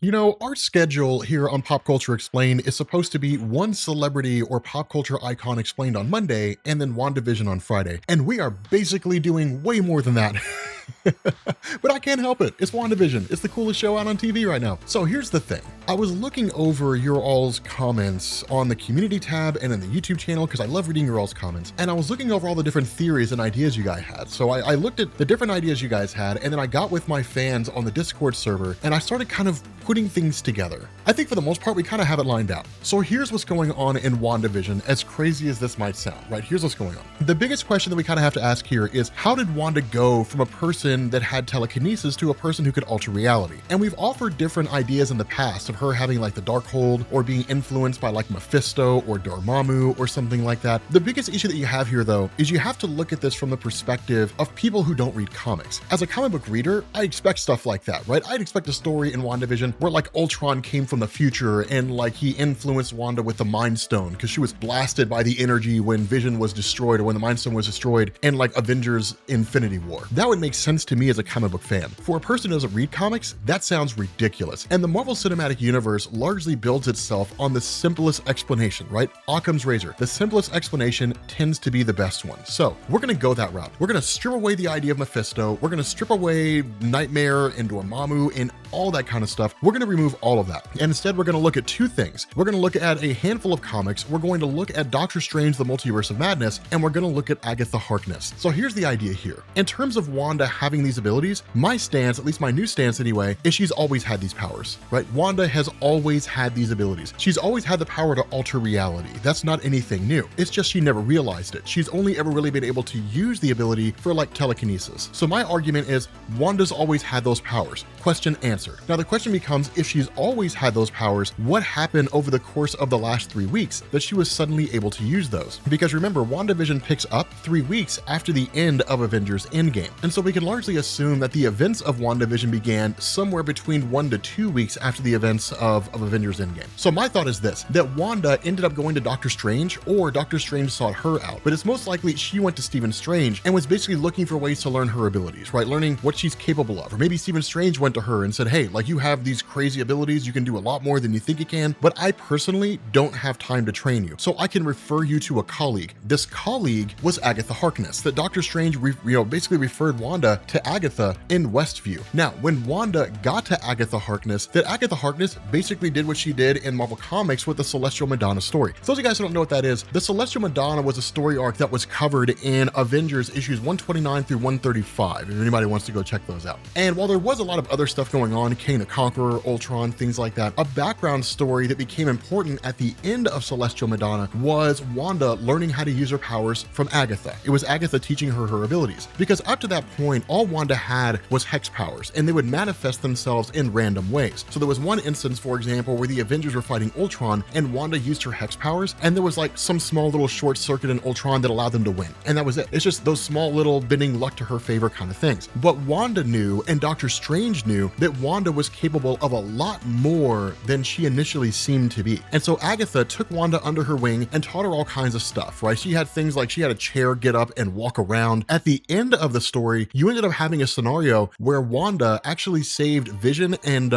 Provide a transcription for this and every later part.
You know, our schedule here on Pop Culture Explained is supposed to be one celebrity or pop culture icon explained on Monday and then WandaVision on Friday. And we are basically doing way more than that. But I can't help it. It's WandaVision. It's the coolest show out on TV right now. So here's the thing. I was looking over your all's comments on the community tab and in the YouTube channel because I love reading your all's comments. And I was looking over all the different theories and ideas you guys had. So I looked at the different ideas you guys had, and then I got with my fans on the Discord server and I started kind of putting things together. I think for the most part, we kind of have it lined out. So here's what's going on in WandaVision, as crazy as this might sound, right? Here's what's going on. The biggest question that we kind of have to ask here is, how did Wanda go from a person that had telekinesis to a person who could alter reality? And we've offered different ideas in the past of her having like the Darkhold or being influenced by like Mephisto or Dormammu or something like that. The biggest issue that you have here though, is you have to look at this from the perspective of people who don't read comics. As a comic book reader, I expect stuff like that, right? I'd expect a story in WandaVision where like Ultron came from the future and like he influenced Wanda with the Mind Stone because she was blasted by the energy when Vision was destroyed or when the Mind Stone was destroyed in like Avengers Infinity War. That would make sense to me as a comic book fan. For a person who doesn't read comics, that sounds ridiculous. And the Marvel Cinematic Universe largely builds itself on the simplest explanation, right? Occam's razor. The simplest explanation tends to be the best one. So we're going to go that route. We're going to strip away the idea of Mephisto. We're going to strip away Nightmare and Dormammu and all that kind of stuff. We're going to remove all of that. And instead, we're going to look at two things. We're going to look at a handful of comics. We're going to look at Doctor Strange, the Multiverse of Madness, and we're going to look at Agatha Harkness. So here's the idea here. In terms of Wanda having these abilities, my stance, at least my new stance anyway, is she's always had these powers, right? Wanda has always had these abilities. She's always had the power to alter reality. That's not anything new. It's just she never realized it. She's only ever really been able to use the ability for like telekinesis. So my argument is Wanda's always had those powers. Question answer. Now the question becomes, if she's always had those powers, what happened over the course of the last 3 weeks that she was suddenly able to use those? Because remember, WandaVision picks up 3 weeks after the end of Avengers Endgame. And so we can largely assume that the events of WandaVision began somewhere between 1 to 2 weeks after the events of Avengers Endgame. So my thought is this, that Wanda ended up going to Doctor Strange, or Doctor Strange sought her out. But it's most likely she went to Stephen Strange and was basically looking for ways to learn her abilities, right? Learning what she's capable of. Or maybe Stephen Strange went to her and said, hey, like you have these crazy abilities, you can do a lot more than you think you can, but I personally don't have time to train you. So I can refer you to a colleague. This colleague was Agatha Harkness, that Doctor Strange basically referred Wanda to Agatha in Westview. Now, when Wanda got to Agatha Harkness, that Agatha Harkness basically did what she did in Marvel Comics with the Celestial Madonna story. So those of you guys who don't know what that is, the Celestial Madonna was a story arc that was covered in Avengers issues 129 through 135, if anybody wants to go check those out. And while there was a lot of other stuff going on, Kang the Conqueror, Ultron, things like that, a background story that became important at the end of Celestial Madonna was Wanda learning how to use her powers from Agatha. It was Agatha teaching her her abilities, because up to that point, all Wanda had was hex powers, and they would manifest themselves in random ways. So there was one instance, for example, where the Avengers were fighting Ultron, and Wanda used her hex powers, and there was like some small little short circuit in Ultron that allowed them to win. And that was it. It's just those small little bending luck to her favor kind of things. But Wanda knew, and Doctor Strange knew, that Wanda was capable of a lot more than she initially seemed to be. And so Agatha took Wanda under her wing and taught her all kinds of stuff, right? She had things like she had a chair get up and walk around. At the end of the story, you ended up having a scenario where Wanda actually saved Vision and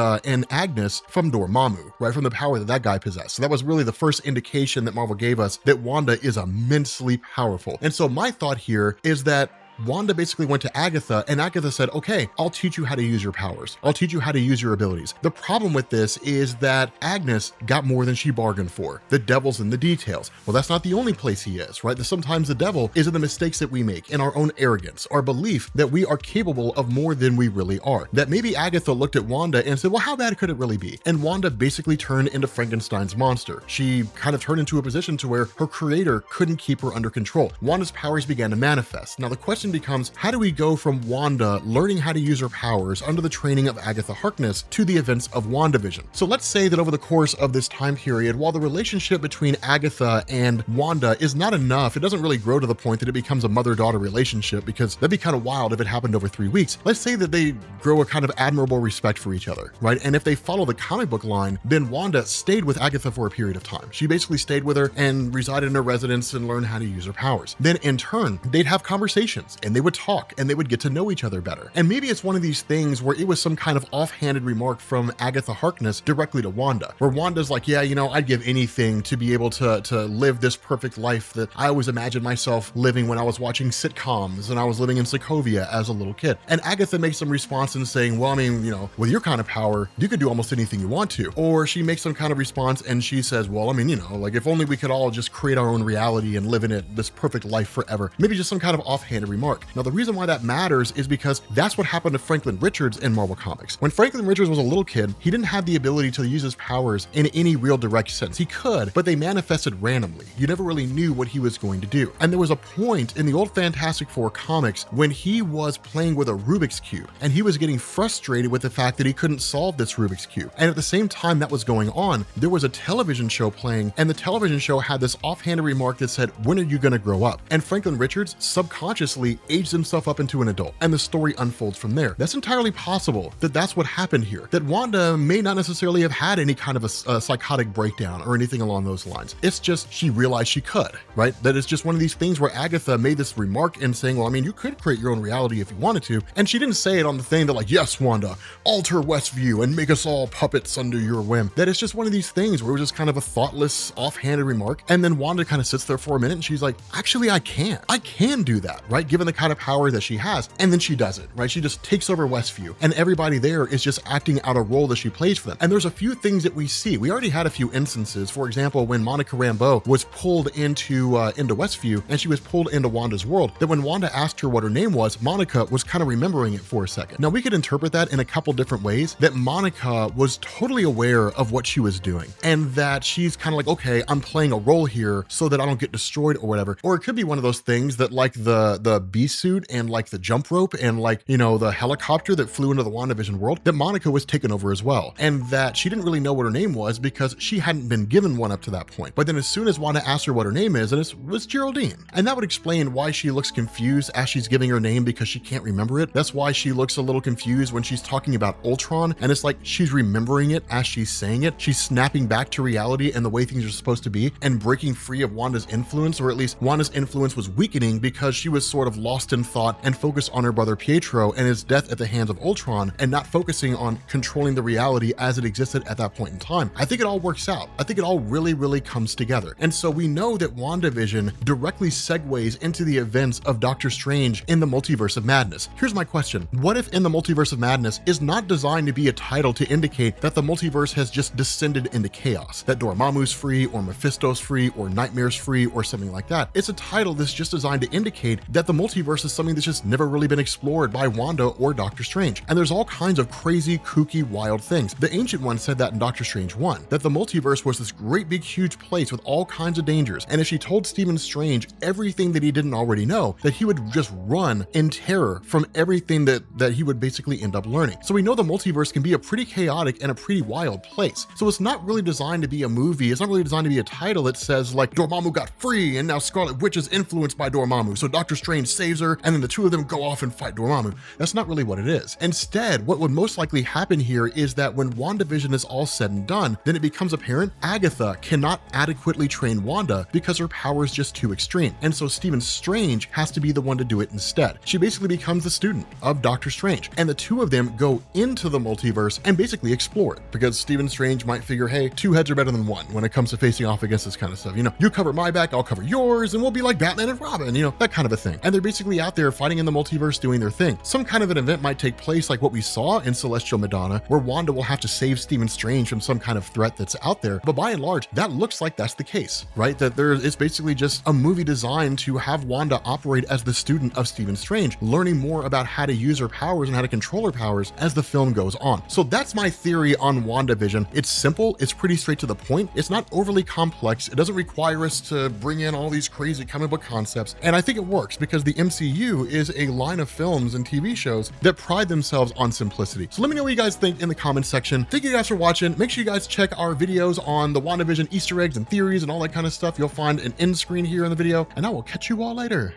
Agnes from Dormammu, right? From the power that guy possessed. So that was really the first indication that Marvel gave us that Wanda is immensely powerful. And so my thought here is that Wanda basically went to Agatha, and Agatha said, okay, I'll teach you how to use your powers. I'll teach you how to use your abilities. The problem with this is that Agnes got more than she bargained for. The devil's in the details. Well, that's not the only place he is, right? Sometimes the devil is in the mistakes that we make, in our own arrogance, our belief that we are capable of more than we really are. That maybe Agatha looked at Wanda and said, well, how bad could it really be? And Wanda basically turned into Frankenstein's monster. She kind of turned into a position to where her creator couldn't keep her under control. Wanda's powers began to manifest. Now the question becomes, how do we go from Wanda learning how to use her powers under the training of Agatha Harkness to the events of WandaVision? So let's say that over the course of this time period, while the relationship between Agatha and Wanda is not enough, it doesn't really grow to the point that it becomes a mother-daughter relationship, because that'd be kind of wild if it happened over 3 weeks. Let's say that they grow a kind of admirable respect for each other, right? And if they follow the comic book line, then Wanda stayed with Agatha for a period of time. She basically stayed with her and resided in her residence and learned how to use her powers. Then in turn, they'd have conversations. friends and they would talk and they would get to know each other better. And maybe it's one of these things where it was some kind of offhanded remark from Agatha Harkness directly to Wanda, where Wanda's like, yeah, you know, I'd give anything to be able to live this perfect life that I always imagined myself living when I was watching sitcoms and I was living in Sokovia as a little kid. And Agatha makes some response in saying, well, I mean, you know, with your kind of power, you could do almost anything you want to. Or she makes some kind of response and she says, well, I mean, you know, like if only we could all just create our own reality and live in it, this perfect life forever. Maybe just some kind of offhanded remark. Now, the reason why that matters is because that's what happened to Franklin Richards in Marvel Comics. When Franklin Richards was a little kid, he didn't have the ability to use his powers in any real direct sense. He could, but they manifested randomly. You never really knew what he was going to do. And there was a point in the old Fantastic Four comics when he was playing with a Rubik's Cube and he was getting frustrated with the fact that he couldn't solve this Rubik's Cube. And at the same time that was going on, there was a television show playing and the television show had this offhanded remark that said, when are you going to grow up? And Franklin Richards subconsciously aged himself up into an adult and the story unfolds from there. That's entirely possible that that's what happened here, that Wanda may not necessarily have had any kind of a psychotic breakdown or anything along those lines. It's just she realized she could, right? That it's just one of these things where Agatha made this remark in saying, well, I mean, you could create your own reality if you wanted to. And she didn't say it on the thing that like, yes, Wanda, alter Westview and make us all puppets under your whim. That it's just one of these things where it was just kind of a thoughtless, offhanded remark. And then Wanda kind of sits there for a minute and she's like, actually, I can do that, right? Given the kind of power that she has. And then she does it, right? She just takes over Westview and everybody there is just acting out a role that she plays for them. And there's a few things that we see. We already had a few instances. For example, when Monica Rambeau was pulled into Westview and she was pulled into Wanda's world, that when Wanda asked her what her name was, Monica was kind of remembering it for a second. Now we could interpret that in a couple different ways, that Monica was totally aware of what she was doing and that she's kind of like, okay, I'm playing a role here so that I don't get destroyed or whatever. Or it could be one of those things that like the bee suit and like the jump rope and like, you know, the helicopter that flew into the WandaVision world, that Monica was taken over as well. And that she didn't really know what her name was because she hadn't been given one up to that point. But then as soon as Wanda asked her what her name is, and it was Geraldine. And that would explain why she looks confused as she's giving her name because she can't remember it. That's why she looks a little confused when she's talking about Ultron. And it's like she's remembering it as she's saying it. She's snapping back to reality and the way things are supposed to be and breaking free of Wanda's influence, or at least Wanda's influence was weakening because she was sort of lost in thought and focused on her brother Pietro and his death at the hands of Ultron and not focusing on controlling the reality as it existed at that point in time. I think it all works out. I think it all really, really comes together. And so we know that WandaVision directly segues into the events of Doctor Strange in the Multiverse of Madness. Here's my question. What if In the Multiverse of Madness is not designed to be a title to indicate that the multiverse has just descended into chaos, that Dormammu's free or Mephisto's free or Nightmare's free or something like that? It's a title that's just designed to indicate that the multiverse is something that's just never really been explored by Wanda or Doctor Strange. And there's all kinds of crazy, kooky, wild things. The Ancient One said that in Doctor Strange 1, that the multiverse was this great big huge place with all kinds of dangers. And if she told Stephen Strange everything that he didn't already know, that he would just run in terror from everything that he would basically end up learning. So we know the multiverse can be a pretty chaotic and a pretty wild place. So it's not really designed to be a movie. It's not really designed to be a title that says like Dormammu got free and now Scarlet Witch is influenced by Dormammu. So Doctor Strange saves her and then the two of them go off and fight Dormammu. That's not really what it is. Instead, what would most likely happen here is that when WandaVision is all said and done, then it becomes apparent Agatha cannot adequately train Wanda because her power is just too extreme. And so Stephen Strange has to be the one to do it instead. She basically becomes the student of Doctor Strange and the two of them go into the multiverse and basically explore it, because Stephen Strange might figure, hey, two heads are better than one when it comes to facing off against this kind of stuff. You know, you cover my back, I'll cover yours, and we'll be like Batman and Robin, you know, that kind of a thing. And they're basically out there fighting in the multiverse, doing their thing. Some kind of an event might take place like what we saw in Celestial Madonna, where Wanda will have to save Stephen Strange from some kind of threat that's out there. But by and large, that looks like that's the case, right? That it's basically just a movie designed to have Wanda operate as the student of Stephen Strange, learning more about how to use her powers and how to control her powers as the film goes on. So that's my theory on WandaVision. It's simple, it's pretty straight to the point, it's not overly complex, it doesn't require us to bring in all these crazy comic book concepts, and I think it works because the MCU is a line of films and TV shows that pride themselves on simplicity. So let me know what you guys think in the comments section. Thank you guys for watching. Make sure you guys check our videos on the WandaVision Easter eggs and theories and all that kind of stuff. You'll find an end screen here in the video, and I will catch you all later.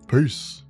Peace.